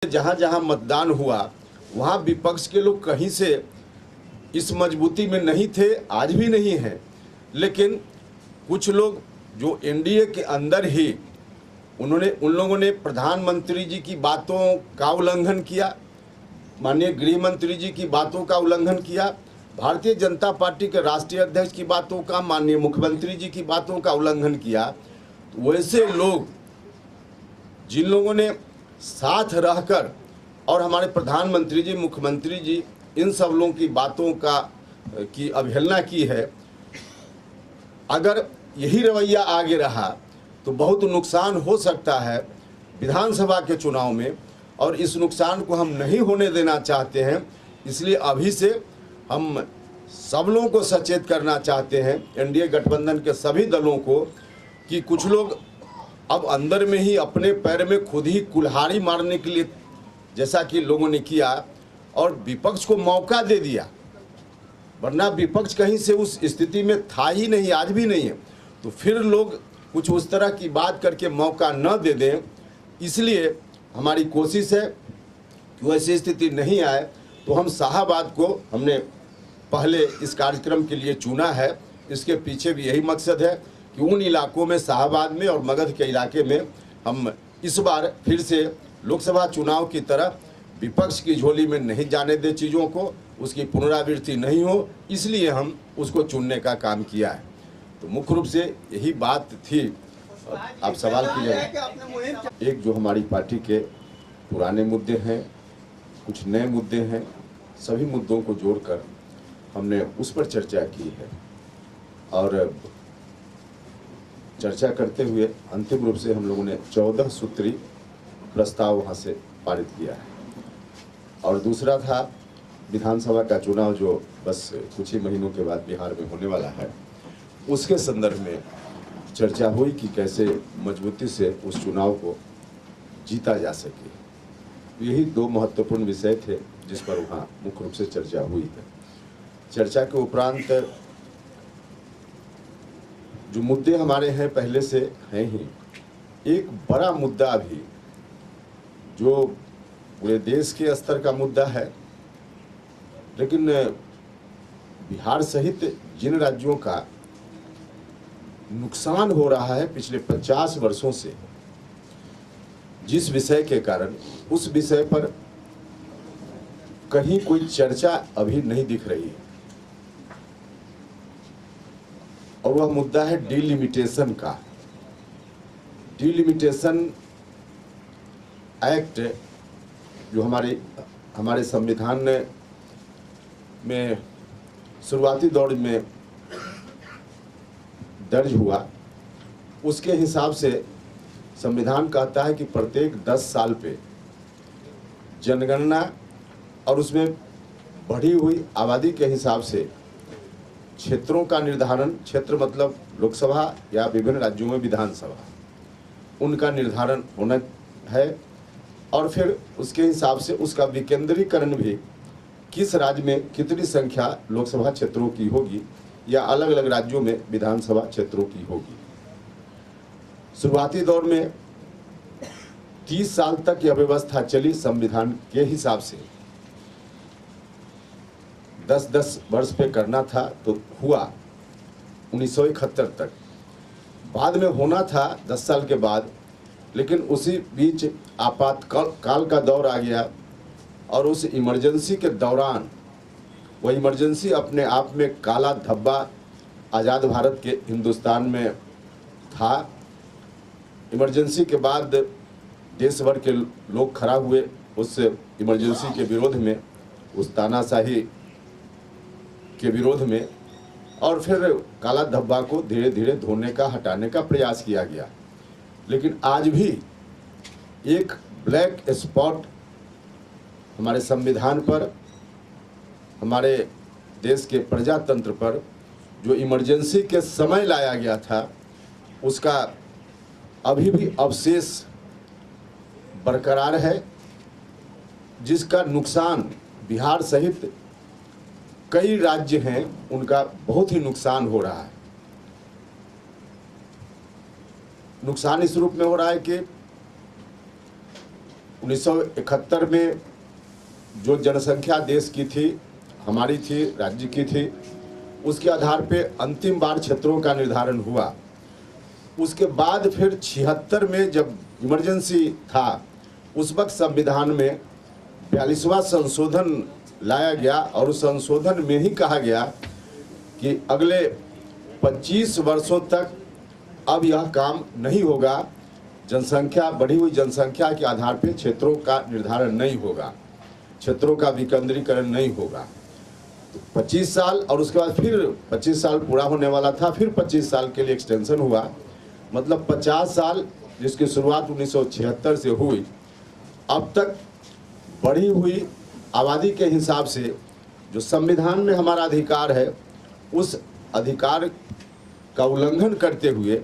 जहां जहां मतदान हुआ वहां विपक्ष के लोग कहीं से इस मजबूती में नहीं थे, आज भी नहीं है। लेकिन कुछ लोग जो एनडीए के अंदर ही उन लोगों ने प्रधानमंत्री जी की बातों का उल्लंघन किया, माननीय गृह मंत्री जी की बातों का उल्लंघन किया, भारतीय जनता पार्टी के राष्ट्रीय अध्यक्ष की बातों का, माननीय मुख्यमंत्री जी की बातों का उल्लंघन किया। तो वैसे लोग जिन लोगों ने साथ रहकर और हमारे प्रधानमंत्री जी, मुख्यमंत्री जी, इन सब लोगों की बातों की अवहेलना की है, अगर यही रवैया आगे रहा तो बहुत नुकसान हो सकता है विधानसभा के चुनाव में, और इस नुकसान को हम नहीं होने देना चाहते हैं। इसलिए अभी से हम सब लोगों को सचेत करना चाहते हैं, एनडीए गठबंधन के सभी दलों को, कि कुछ लोग अब अंदर में ही अपने पैर में खुद ही कुल्हाड़ी मारने के लिए, जैसा कि लोगों ने किया और विपक्ष को मौका दे दिया, वरना विपक्ष कहीं से उस स्थिति में था ही नहीं, आज भी नहीं है। तो फिर लोग कुछ उस तरह की बात करके मौका न दे दें, इसलिए हमारी कोशिश है कि वैसी स्थिति नहीं आए। तो हम शाहाबाद को हमने पहले इस कार्यक्रम के लिए चुना है। इसके पीछे भी यही मकसद है कि उन इलाकों में, शाहाबाद में और मगध के इलाके में, हम इस बार फिर से लोकसभा चुनाव की तरह विपक्ष की झोली में नहीं जाने दे चीज़ों को, उसकी पुनरावृत्ति नहीं हो, इसलिए हम उसको चुनने का काम किया है। तो मुख्य रूप से यही बात थी। आप सवाल कीजिए। एक जो हमारी पार्टी के पुराने मुद्दे हैं, कुछ नए मुद्दे हैं, सभी मुद्दों को जोड़कर हमने उस पर चर्चा की है, और चर्चा करते हुए अंतिम रूप से हम लोगों ने 14 सूत्री प्रस्ताव वहाँ से पारित किया है। और दूसरा था विधानसभा का चुनाव, जो बस कुछ ही महीनों के बाद बिहार में होने वाला है, उसके संदर्भ में चर्चा हुई कि कैसे मजबूती से उस चुनाव को जीता जा सके। यही दो महत्वपूर्ण विषय थे जिस पर वहाँ मुख्य रूप से चर्चा हुई है। चर्चा के उपरांत जो मुद्दे हमारे हैं पहले से हैं ही, एक बड़ा मुद्दा भी जो पूरे देश के स्तर का मुद्दा है, लेकिन बिहार सहित जिन राज्यों का नुकसान हो रहा है पिछले 50 वर्षों से, जिस विषय के कारण, उस विषय पर कहीं कोई चर्चा अभी नहीं दिख रही है, और वह मुद्दा है डिलिमिटेशन का। डिलिमिटेशन एक्ट जो हमारे संविधान में शुरुआती दौर में दर्ज हुआ, उसके हिसाब से संविधान कहता है कि प्रत्येक 10 साल पे जनगणना और उसमें बढ़ी हुई आबादी के हिसाब से क्षेत्रों का निर्धारण, क्षेत्र मतलब लोकसभा या विभिन्न राज्यों में विधानसभा, उनका निर्धारण होना है, और फिर उसके हिसाब से उसका विकेंद्रीकरण भी, किस राज्य में कितनी संख्या लोकसभा क्षेत्रों की होगी या अलग अलग राज्यों में विधानसभा क्षेत्रों की होगी। शुरुआती दौर में 30 साल तक यह व्यवस्था चली संविधान के हिसाब से, 10-10 वर्ष पे करना था, तो हुआ 1971 तक। बाद में होना था 10 साल के बाद, लेकिन उसी बीच आपातकाल का दौर आ गया, और उस इमरजेंसी के दौरान, वह इमरजेंसी अपने आप में काला धब्बा आज़ाद भारत के हिंदुस्तान में था। इमरजेंसी के बाद देश भर के लोग खड़ा हुए उस इमरजेंसी के विरोध में, उस तानाशाही के विरोध में, और फिर काला धब्बा को धीरे धीरे धोने का, हटाने का प्रयास किया गया। लेकिन आज भी एक ब्लैक स्पॉट हमारे संविधान पर, हमारे देश के प्रजातंत्र पर, जो इमरजेंसी के समय लाया गया था, उसका अभी भी अवशेष बरकरार है, जिसका नुकसान बिहार सहित कई राज्य हैं, उनका बहुत ही नुकसान हो रहा है। नुकसान इस रूप में हो रहा है कि 1971 में जो जनसंख्या देश की थी, हमारी थी, राज्य की थी, उसके आधार पे अंतिम बार क्षेत्रों का निर्धारण हुआ। उसके बाद फिर 76 में जब इमरजेंसी था, उस वक्त संविधान में 42वां संशोधन लाया गया और उस संशोधन में ही कहा गया कि अगले 25 वर्षों तक अब यह काम नहीं होगा, जनसंख्या बढ़ी हुई जनसंख्या के आधार पर क्षेत्रों का निर्धारण नहीं होगा, क्षेत्रों का विकेंद्रीकरण नहीं होगा। तो 25 साल और उसके बाद फिर 25 साल पूरा होने वाला था, फिर 25 साल के लिए एक्सटेंशन हुआ, मतलब 50 साल, जिसकी शुरुआत 1976 से हुई। अब तक बढ़ी हुई आबादी के हिसाब से जो संविधान में हमारा अधिकार है, उस अधिकार का उल्लंघन करते हुए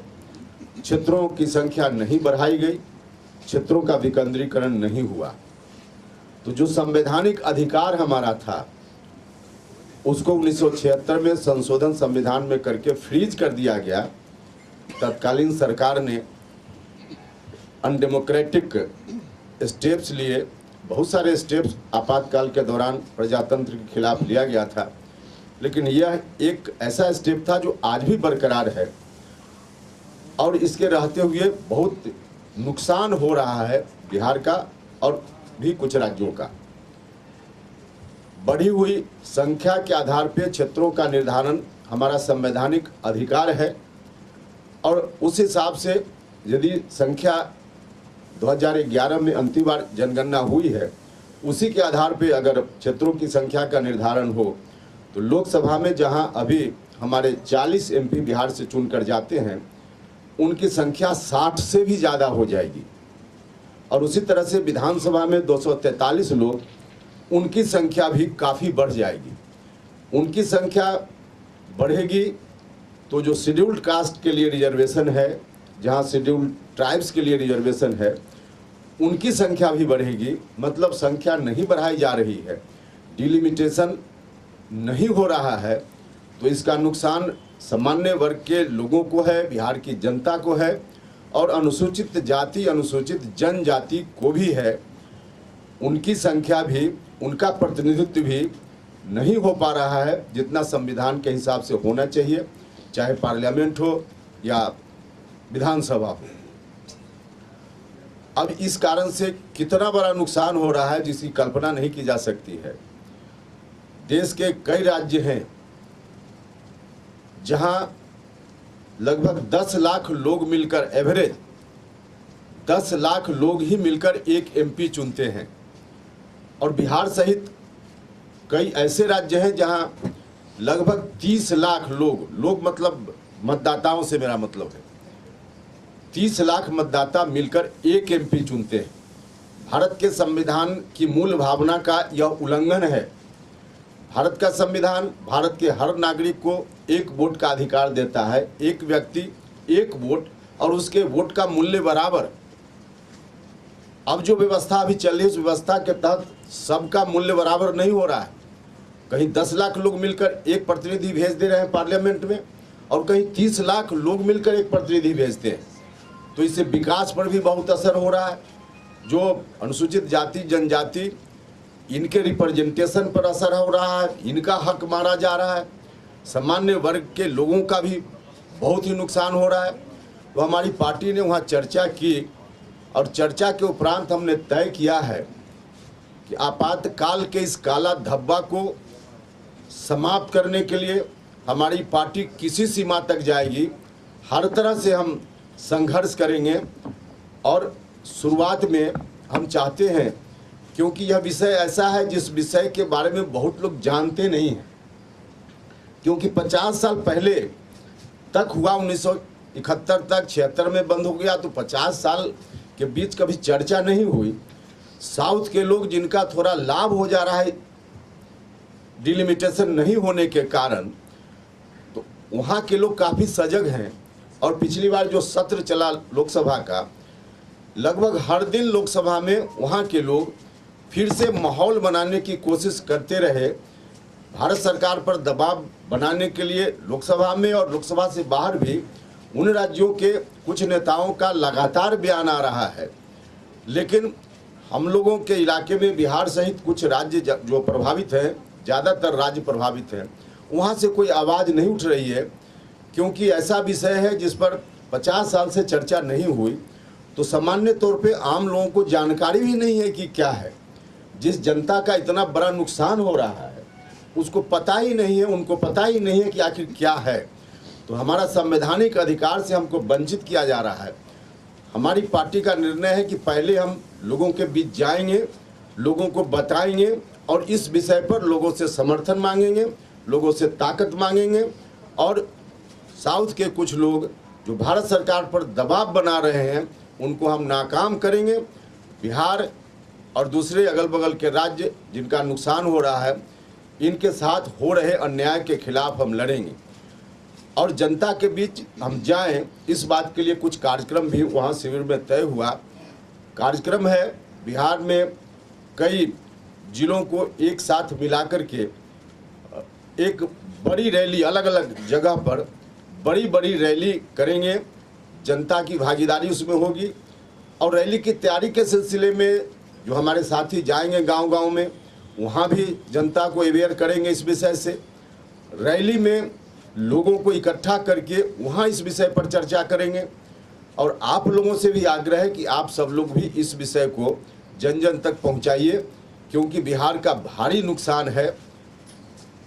क्षेत्रों की संख्या नहीं बढ़ाई गई, क्षेत्रों का विकेंद्रीकरण नहीं हुआ। तो जो संवैधानिक अधिकार हमारा था, उसको 1976 में संशोधन संविधान में करके फ्रीज कर दिया गया। तत्कालीन सरकार ने अनडेमोक्रेटिक स्टेप्स लिए, बहुत सारे स्टेप्स आपातकाल के दौरान प्रजातंत्र के खिलाफ लिया गया था, लेकिन यह एक ऐसा स्टेप था जो आज भी बरकरार है और इसके रहते हुए बहुत नुकसान हो रहा है बिहार का और भी कुछ राज्यों का। बढ़ी हुई संख्या के आधार पर क्षेत्रों का निर्धारण हमारा संवैधानिक अधिकार है और उस हिसाब से यदि संख्या 2011 में अंतिम बार जनगणना हुई है, उसी के आधार पे अगर क्षेत्रों की संख्या का निर्धारण हो तो लोकसभा में जहां अभी हमारे 40 एमपी बिहार से चुनकर जाते हैं, उनकी संख्या 60 से भी ज़्यादा हो जाएगी। और उसी तरह से विधानसभा में 243 लोग, उनकी संख्या भी काफ़ी बढ़ जाएगी। उनकी संख्या बढ़ेगी तो जो शेड्यूल्ड कास्ट के लिए रिजर्वेशन है, जहां शेड्यूल्ड ट्राइब्स के लिए रिजर्वेशन है, उनकी संख्या भी बढ़ेगी। मतलब संख्या नहीं बढ़ाई जा रही है, डिलिमिटेशन नहीं हो रहा है, तो इसका नुकसान सामान्य वर्ग के लोगों को है, बिहार की जनता को है और अनुसूचित जाति, अनुसूचित जनजाति को भी है। उनकी संख्या भी, उनका प्रतिनिधित्व भी नहीं हो पा रहा है जितना संविधान के हिसाब से होना चाहिए, चाहे पार्लियामेंट हो या विधानसभा हो। अब इस कारण से कितना बड़ा नुकसान हो रहा है जिसकी कल्पना नहीं की जा सकती है। देश के कई राज्य हैं जहां लगभग 10 लाख लोग मिलकर, एवरेज 10 लाख लोग ही मिलकर एक एमपी चुनते हैं, और बिहार सहित कई ऐसे राज्य हैं जहां लगभग 30 लाख लोग मतलब मतदाताओं से मेरा मतलब है, 30 लाख मतदाता मिलकर एक एमपी चुनते हैं। भारत के संविधान की मूल भावना का यह उल्लंघन है। भारत का संविधान भारत के हर नागरिक को एक वोट का अधिकार देता है, एक व्यक्ति एक वोट, और उसके वोट का मूल्य बराबर। अब जो व्यवस्था अभी चल रही है, उस व्यवस्था के तहत सबका मूल्य बराबर नहीं हो रहा है। कहीं 10 लाख लोग मिलकर एक प्रतिनिधि भेज दे रहे हैं पार्लियामेंट में, और कहीं 30 लाख लोग मिलकर एक प्रतिनिधि भेजते हैं। तो इससे विकास पर भी बहुत असर हो रहा है। जो अनुसूचित जाति जनजाति, इनके रिप्रेजेंटेशन पर असर हो रहा है, इनका हक मारा जा रहा है। सामान्य वर्ग के लोगों का भी बहुत ही नुकसान हो रहा है। तो हमारी पार्टी ने वहाँ चर्चा की और चर्चा के उपरांत हमने तय किया है कि आपातकाल के इस काला धब्बा को समाप्त करने के लिए हमारी पार्टी किसी सीमा तक जाएगी। हर तरह से हम संघर्ष करेंगे और शुरुआत में हम चाहते हैं, क्योंकि यह विषय ऐसा है जिस विषय के बारे में बहुत लोग जानते नहीं हैं, क्योंकि 50 साल पहले तक हुआ, 1971 तक, 76 में बंद हो गया, तो 50 साल के बीच कभी चर्चा नहीं हुई। साउथ के लोग जिनका थोड़ा लाभ हो जा रहा है डिलिमिटेशन नहीं होने के कारण, तो वहाँ के लोग काफ़ी सजग हैं। और पिछली बार जो सत्र चला लोकसभा का, लगभग हर दिन लोकसभा में वहाँ के लोग फिर से माहौल बनाने की कोशिश करते रहे, भारत सरकार पर दबाव बनाने के लिए। लोकसभा में और लोकसभा से बाहर भी उन राज्यों के कुछ नेताओं का लगातार बयान आ रहा है, लेकिन हम लोगों के इलाके में बिहार सहित कुछ राज्य जो प्रभावित हैं, ज़्यादातर राज्य प्रभावित हैं, वहाँ से कोई आवाज़ नहीं उठ रही है, क्योंकि ऐसा विषय है जिस पर 50 साल से चर्चा नहीं हुई। तो सामान्य तौर पे आम लोगों को जानकारी भी नहीं है कि क्या है। जिस जनता का इतना बड़ा नुकसान हो रहा है उसको पता ही नहीं है, उनको पता ही नहीं है कि आखिर क्या है। तो हमारा संवैधानिक अधिकार से हमको वंचित किया जा रहा है। हमारी पार्टी का निर्णय है कि पहले हम लोगों के बीच जाएंगे, लोगों को बताएंगे और इस विषय पर लोगों से समर्थन मांगेंगे, लोगों से ताकत मांगेंगे। और साउथ के कुछ लोग जो भारत सरकार पर दबाव बना रहे हैं उनको हम नाकाम करेंगे। बिहार और दूसरे अगल बगल के राज्य जिनका नुकसान हो रहा है, इनके साथ हो रहे अन्याय के खिलाफ हम लड़ेंगे और जनता के बीच हम जाएं। इस बात के लिए कुछ कार्यक्रम भी वहाँ शिविर में तय हुआ। कार्यक्रम है बिहार में कई जिलों को एक साथ मिलाकर के एक बड़ी रैली, अलग अलग जगह पर बड़ी रैली करेंगे। जनता की भागीदारी उसमें होगी और रैली की तैयारी के सिलसिले में जो हमारे साथी जाएंगे गांव-गांव में, वहाँ भी जनता को अवेयर करेंगे इस विषय से। रैली में लोगों को इकट्ठा करके वहाँ इस विषय पर चर्चा करेंगे और आप लोगों से भी आग्रह है कि आप सब लोग भी इस विषय को जन जन तक पहुँचाइए, क्योंकि बिहार का भारी नुकसान है।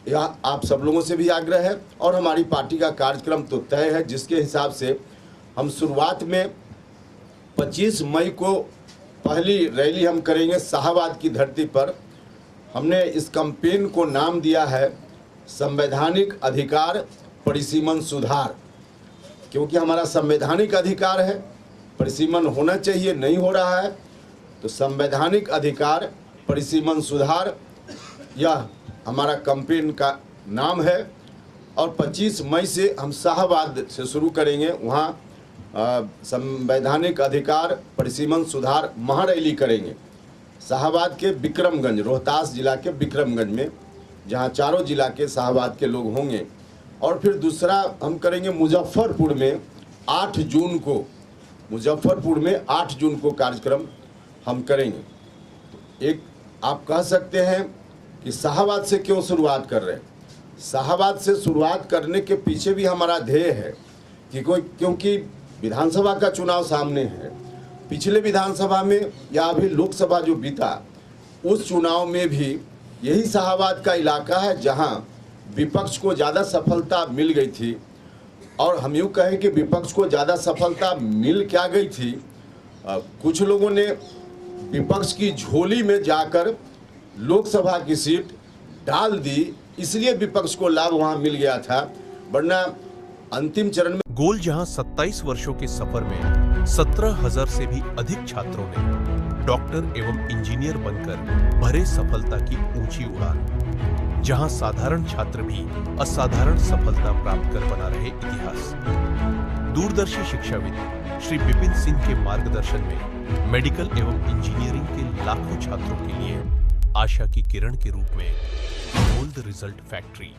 यह आप सब लोगों से भी आग्रह है और हमारी पार्टी का कार्यक्रम तो तय है, जिसके हिसाब से हम शुरुआत में 25 मई को पहली रैली हम करेंगे शाहबाद की धरती पर। हमने इस कैंपेन को नाम दिया है संवैधानिक अधिकार परिसीमन सुधार, क्योंकि हमारा संवैधानिक अधिकार है, परिसीमन होना चाहिए, नहीं हो रहा है। तो संवैधानिक अधिकार परिसीमन सुधार यह हमारा कैंपेन का नाम है और 25 मई से हम शाहबाद से शुरू करेंगे। वहाँ संवैधानिक अधिकार परिसीमन सुधार महारैली करेंगे शाहबाद के विक्रमगंज, रोहतास जिला के विक्रमगंज में, जहाँ चारों जिला के शाहबाद के लोग होंगे। और फिर दूसरा हम करेंगे मुजफ्फरपुर में 8 जून को, मुजफ्फरपुर में 8 जून को कार्यक्रम हम करेंगे। एक आप कह सकते हैं कि शाहबाद से क्यों शुरुआत कर रहे हैं। शाहबाद से शुरुआत करने के पीछे भी हमारा ध्येय है कि क्योंकि विधानसभा का चुनाव सामने है। पिछले विधानसभा में या अभी लोकसभा जो बीता, उस चुनाव में भी यही शाहबाद का इलाका है जहां विपक्ष को ज़्यादा सफलता मिल गई थी। और हम यूँ कहें कि विपक्ष को ज़्यादा सफलता मिल क्या गई थी, कुछ लोगों ने विपक्ष की झोली में जाकर लोकसभा की सीट डाल दी, इसलिए विपक्ष को लाभ वहां मिल गया था। वरना अंतिम चरण में गोल जहां 27 वर्षों के सफर में 17,000 से भी अधिक छात्रों ने डॉक्टर एवं इंजीनियर बनकर भरे सफलता की ऊंची उड़ान, जहां साधारण छात्र भी असाधारण सफलता प्राप्त कर बना रहे इतिहास। दूरदर्शी शिक्षाविद श्री विपिन सिंह के मार्गदर्शन में मेडिकल एवं इंजीनियरिंग के लाखों छात्रों के लिए आशा की किरण के रूप में गोल्ड रिजल्ट फैक्ट्री